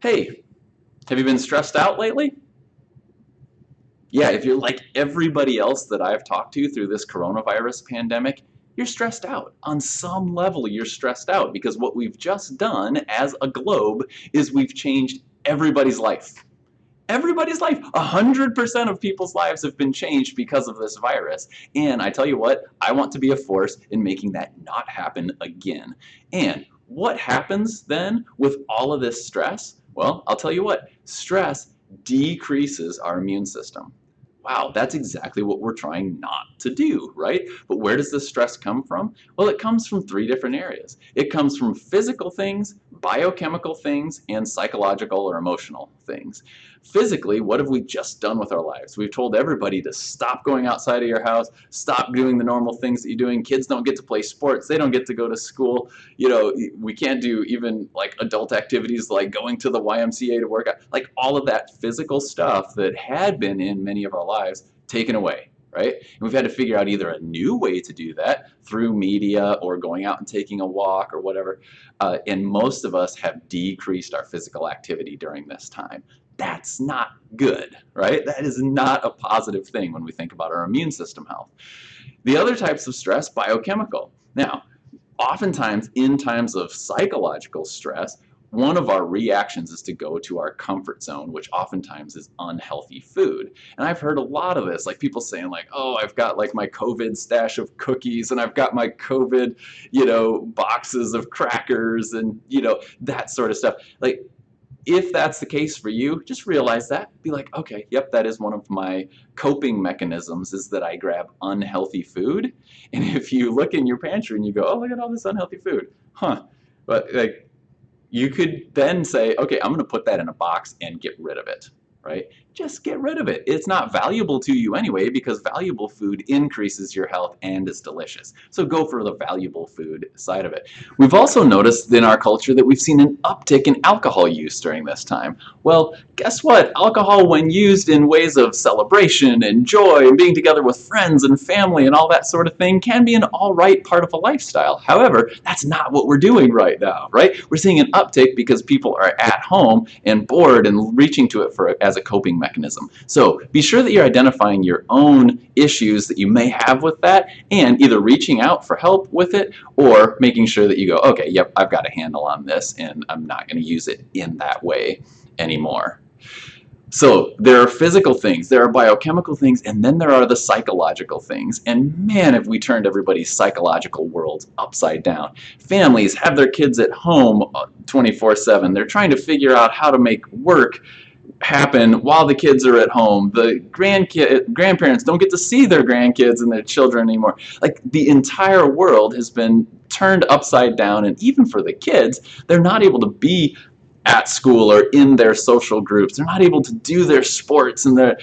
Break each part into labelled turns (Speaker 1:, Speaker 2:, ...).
Speaker 1: Hey, have you been stressed out lately? Yeah, if you're like everybody else that I've talked to through this coronavirus pandemic, you're stressed out. On some level, you're stressed out because what we've just done as a globe is we've changed everybody's life. Everybody's life. 100% of people's lives have been changed because of this virus. And I tell you what, I want to be a force in making that not happen again. And what happens then with all of this stress? Well, I'll tell you what, stress decreases our immune system. Wow, that's exactly what we're trying not to do, right? But where does this stress come from? Well, it comes from three different areas. It comes from physical things, biochemical things, and psychological or emotional things. Physically, what have we just done with our lives? We've told everybody to stop going outside of your house, stop doing the normal things that you're doing. Kids don't get to play sports, they don't get to go to school. We can't do even like adult activities like going to the YMCA to work out. Like all of that physical stuff that had been in many of our lives taken away, right? And we've had to figure out either a new way to do that through media or going out and taking a walk or whatever. And most of us have decreased our physical activity during this time. That's not good, right? That is not a positive thing when we think about our immune system health. The other types of stress, biochemical. Now, oftentimes in times of psychological stress, one of our reactions is to go to our comfort zone, which oftentimes is unhealthy food. And I've heard a lot of this, like people saying like, oh, I've got like my COVID stash of cookies and I've got my COVID, boxes of crackers and, that sort of stuff. Like, if that's the case for you, just realize that. Be like, okay, yep, that is one of my coping mechanisms is that I grab unhealthy food. And if you look in your pantry and you go, oh, look at all this unhealthy food. But like, you could then say, okay, I'm going to put that in a box and get rid of it, right? Just get rid of it. It's not valuable to you anyway because valuable food increases your health and is delicious. So go for the valuable food side of it. We've also noticed in our culture that we've seen an uptick in alcohol use during this time. Well, guess what? Alcohol, when used in ways of celebration and joy and being together with friends and family and all that sort of thing can be an all right part of a lifestyle. However, that's not what we're doing right now, right? We're seeing an uptick because people are at home and bored and reaching to it as a coping mechanism. So be sure that you're identifying your own issues that you may have with that and either reaching out for help with it or making sure that you go, okay, yep, I've got a handle on this and I'm not going to use it in that way anymore. So there are physical things, there are biochemical things, and then there are the psychological things. And man, have we turned everybody's psychological worlds upside down. Families have their kids at home 24/7. They're trying to figure out how to make work happen while the kids are at home. The grandparents don't get to see their grandkids and their children anymore. Like the entire world has been turned upside down, and even for the kids, they're not able to be at school or in their social groups. They're not able to do their sports and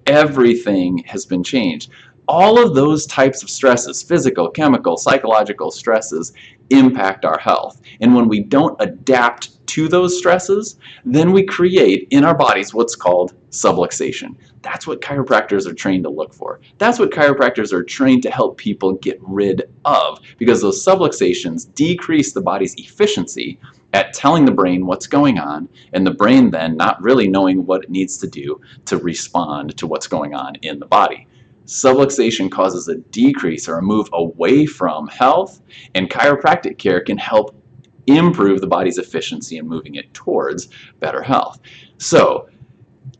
Speaker 1: everything has been changed. All of those types of stresses, physical, chemical, psychological stresses, impact our health. And when we don't adapt to those stresses, then we create in our bodies what's called subluxation. That's what chiropractors are trained to look for. That's what chiropractors are trained to help people get rid of, because those subluxations decrease the body's efficiency at telling the brain what's going on, and the brain then not really knowing what it needs to do to respond to what's going on in the body. Subluxation causes a decrease or a move away from health, and chiropractic care can help improve the body's efficiency in moving it towards better health. So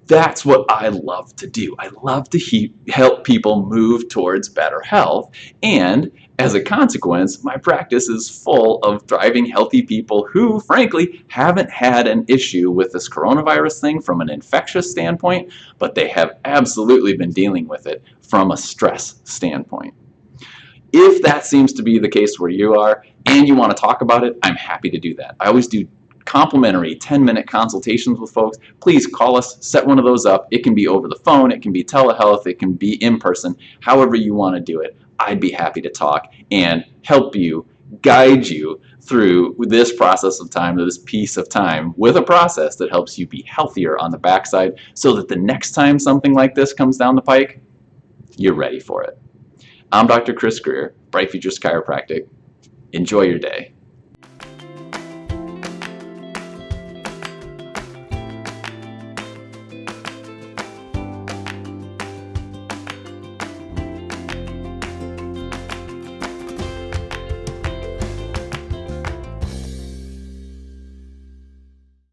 Speaker 1: that's what I love to do. I love to help people move towards better health, and as a consequence, my practice is full of thriving, healthy people who, frankly, haven't had an issue with this coronavirus thing from an infectious standpoint, but they have absolutely been dealing with it from a stress standpoint. If that seems to be the case where you are and you want to talk about it, I'm happy to do that. I always do complimentary 10-minute consultations with folks. Please call us, set one of those up. It can be over the phone, it can be telehealth, it can be in person, however you want to do it. I'd be happy to talk and help you, guide you through this process of time, this piece of time, with a process that helps you be healthier on the backside so that the next time something like this comes down the pike, you're ready for it. I'm Dr. Chris Greer, Bright Futures Chiropractic. Enjoy your day.